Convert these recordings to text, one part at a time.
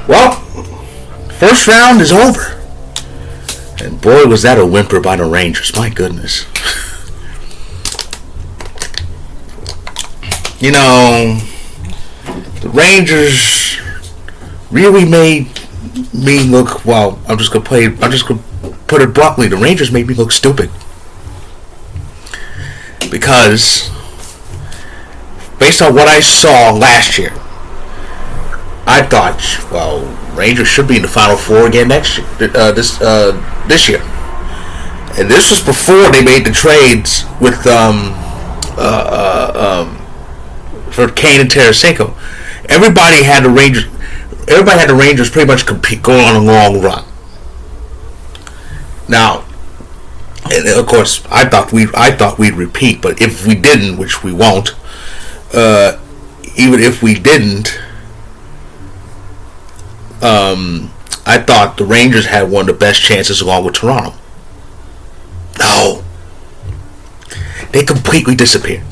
Well, first round is over. And boy, was that a whimper by the Rangers. My goodness. You know, the Rangers really made me look, well, I'm just going to put it bluntly, the Rangers made me look stupid. Because, based on what I saw last year, I thought, well, Rangers should be in the Final Four again next year, this year. And this was before they made the trades with for Kane and Tarasenko. Everybody had the Rangers pretty much going on a long run. Now, and of course, I thought we'd repeat, but if we didn't, which we won't, even if we didn't, I thought the Rangers had one of the best chances along with Toronto. No, they completely disappeared.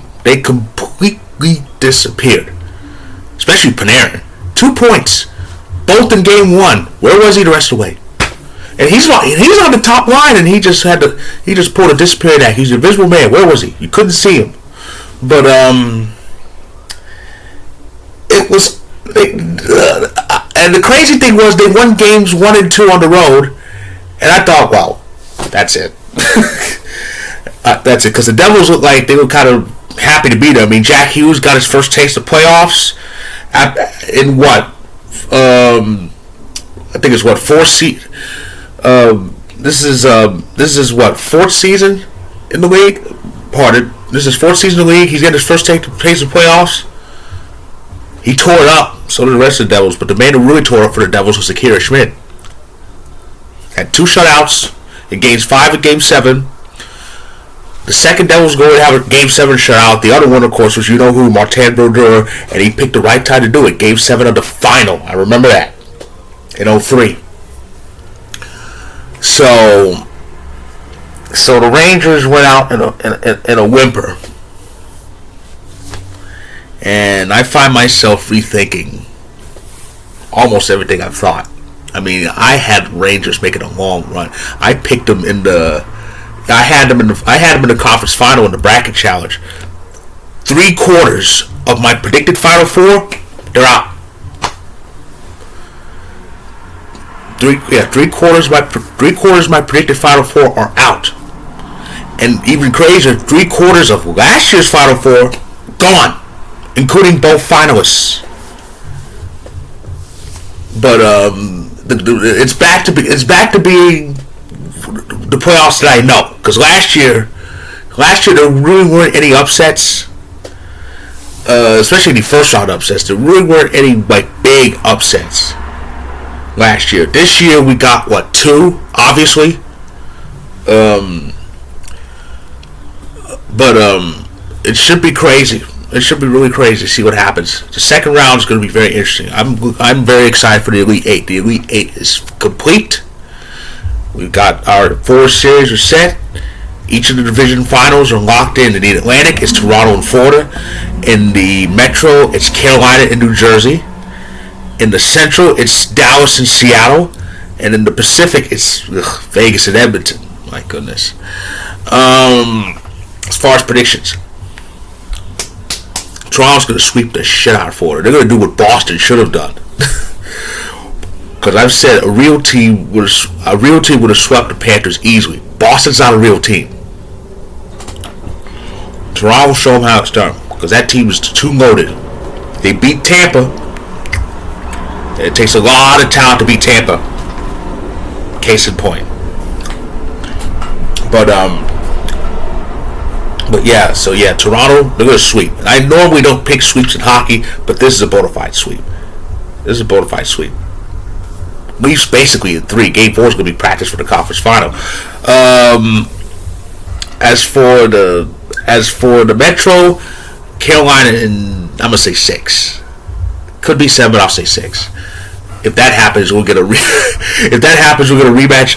Especially Panarin. 2 points, both in game one. Where was he the rest of the way? And he's on the top line, and he just pulled a disappeared act. He's an invisible man. Where was he? You couldn't see him. But it was, and the crazy thing was they won games 1 and 2 on the road, and I thought, well, that's it. That's it, because the Devils looked like they were kind of happy to be there. I mean, Jack Hughes got his first taste of playoffs in what? I think it's what, 4th season. This is what, 4th season in the league. Pardon. This is 4th season in the league. He's getting his first taste of playoffs. He tore it up. So did the rest of the Devils. But the man who really tore up for the Devils was Akira Schmid. Had 2 shutouts in games 5 and game 7. The second Devils goal to have a game 7 shutout. The other one, of course, was Martin Brodeur, and he picked the right time to do it. Game 7 of the final. I remember that. In 03. So the Rangers went out in a whimper. And I find myself rethinking almost everything I've thought. I mean, I had Rangers making a long run. I picked them I had them in the conference final in the bracket challenge. 3/4 of my predicted Final Four, they're out. 3/4 of my predicted Final Four are out. And even crazier, 3/4 of last year's Final Four gone, including both finalists. But it's back to being the playoffs that I know, because last year there really weren't any upsets, especially the first round upsets. There really weren't any big upsets last year. This year we got 2, obviously, but it should be crazy. It should be really crazy to see what happens. The second round is going to be very interesting. I'm very excited for the Elite 8. The Elite 8 is complete. We've got our 4 series are set. Each of the division finals are locked in. In the Atlantic, it's Toronto and Florida. In the Metro, it's Carolina and New Jersey. In the Central, it's Dallas and Seattle. And in the Pacific, it's Vegas and Edmonton. My goodness. As far as predictions, Toronto's going to sweep the shit out of Florida. They're going to do what Boston should have done. Because I've said a real team would have swept the Panthers easily. Boston's not a real team. Toronto will show them how it's done, because that team is too loaded. They beat Tampa. And it takes a lot of talent to beat Tampa. Case in point. But yeah, Toronto, they're going to sweep. And I normally don't pick sweeps in hockey, but this is a bona fide sweep. Leafs basically in 3. Game 4 is going to be practice for the conference final. As for the Metro, Carolina, and I'm gonna say 6. Could be 7, but I'll say 6. If that happens, we'll get a rematch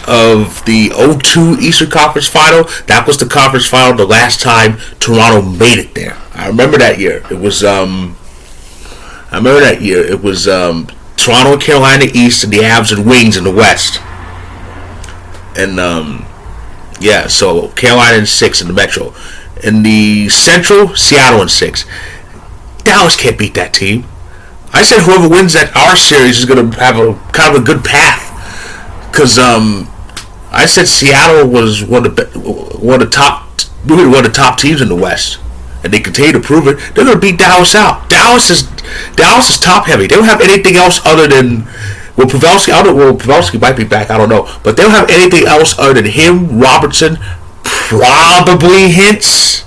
of the 2002 Eastern Conference Final. That was the conference final the last time Toronto made it there. I remember that year. It was Toronto and Carolina in the East, and the Avs and Wings in the West. And so Carolina in 6 in the Metro. In the Central, Seattle in 6. Dallas can't beat that team. I said whoever wins that our series is going to have a kind of a good path, because I said Seattle was one of the top teams in the West, and they continue to prove it. They're going to beat Dallas out. Dallas is top heavy. They don't have anything else other than Pavelski might be back. I don't know, but they don't have anything else other than him, Robertson, probably Hintz,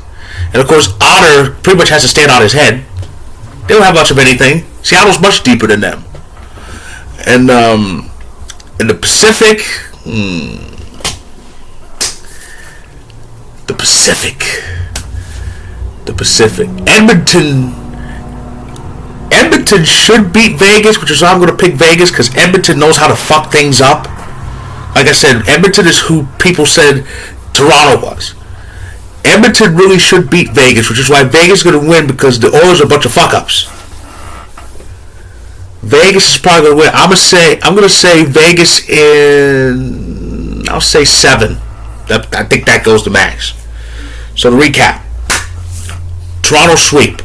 and of course Otter pretty much has to stand on his head. They don't have much of anything. Seattle's much deeper than them. And in the Pacific, the Pacific, Edmonton should beat Vegas, which is why I'm going to pick Vegas, because Edmonton knows how to fuck things up. Like I said, Edmonton is who people said Toronto was. Edmonton really should beat Vegas, which is why Vegas is going to win, because the Oilers are a bunch of fuck-ups. Vegas is probably going to win. I'm going to say Vegas in, I'll say 7. I think that goes to max. So to recap, Toronto sweep.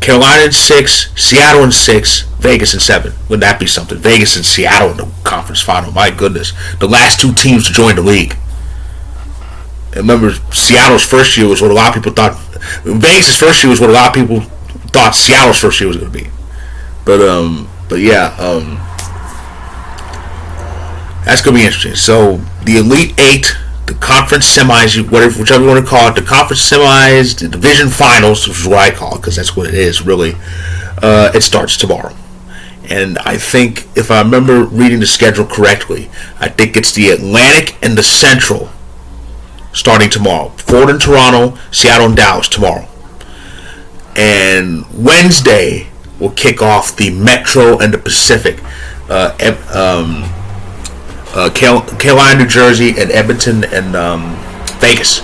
Carolina in 6, Seattle in 6, Vegas in 7. Wouldn't that be something? Vegas and Seattle in the conference final. My goodness. The last 2 teams to join the league. And remember, Seattle's first year was what a lot of people thought. Vegas' first year was what a lot of people thought Seattle's first year was going to be. But yeah, that's going to be interesting. So the Elite 8, the conference semis, whichever you want to call it, the conference semis, the division finals, which is what I call it, because that's what it is, really. It starts tomorrow. And I think, if I remember reading the schedule correctly, I think it's the Atlantic and the Central starting tomorrow. Florida and Toronto, Seattle and Dallas tomorrow. And Wednesday will kick off the Metro and the Pacific. Carolina, New Jersey, and Edmonton and Vegas.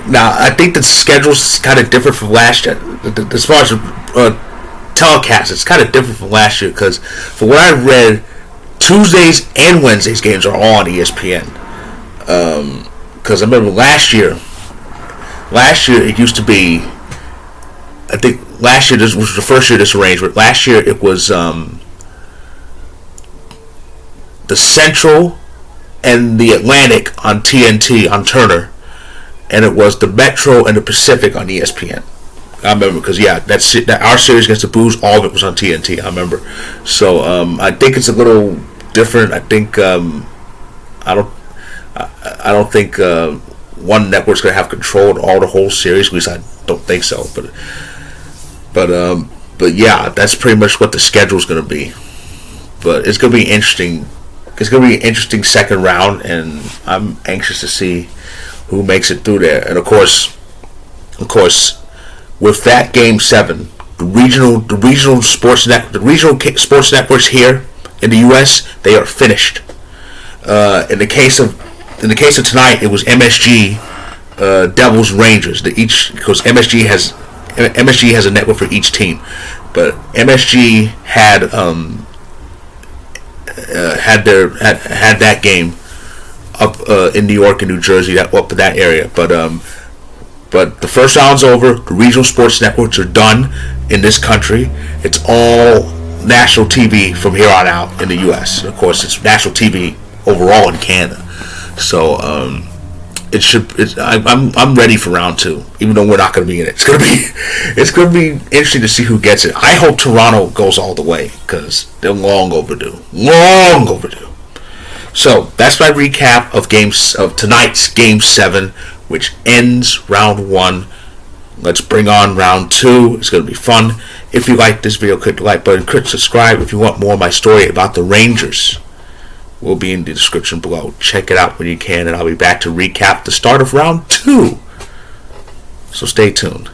Now, I think the schedule's kind of different from last year. As far as telecast, it's kind of different from last year, because from what I read, Tuesdays and Wednesdays games are all on ESPN. Because I remember last year it used to be, I think last year, this was the first year this arrangement. Last year it was the Central and the Atlantic on TNT on Turner, and it was the Metro and the Pacific on ESPN. I remember, because that's it. Our series against the Blues, all of it was on TNT. I remember. So I think it's a little different. I think I don't think one network's gonna have control of all the whole series. At least I don't think so. But yeah, that's pretty much what the schedule's gonna be. But it's gonna be interesting. It's gonna be an interesting second round, and I'm anxious to see who makes it through there. And of course, with that Game 7, the regional sports networks here in the U.S., they are finished. In the case of tonight, it was MSG, Devils, Rangers. Because MSG has a network for each team, but MSG had that game up in New York and New Jersey, up to that area. But the first round's over. The regional sports networks are done in this country. It's all national TV from here on out in the U.S. And of course, it's national TV overall in Canada. So I'm ready for round 2, even though we're not going to be in it. It's going to be interesting to see who gets it. I hope Toronto goes all the way, because they're long overdue. Long overdue. So that's my recap of tonight's Game 7, which ends round 1. Let's bring on round 2. It's going to be fun. If you like this video, click the like button, click subscribe. If you want more of my story about the Rangers, will be in the description below. Check it out when you can, and I'll be back to recap the start of round 2. So stay tuned.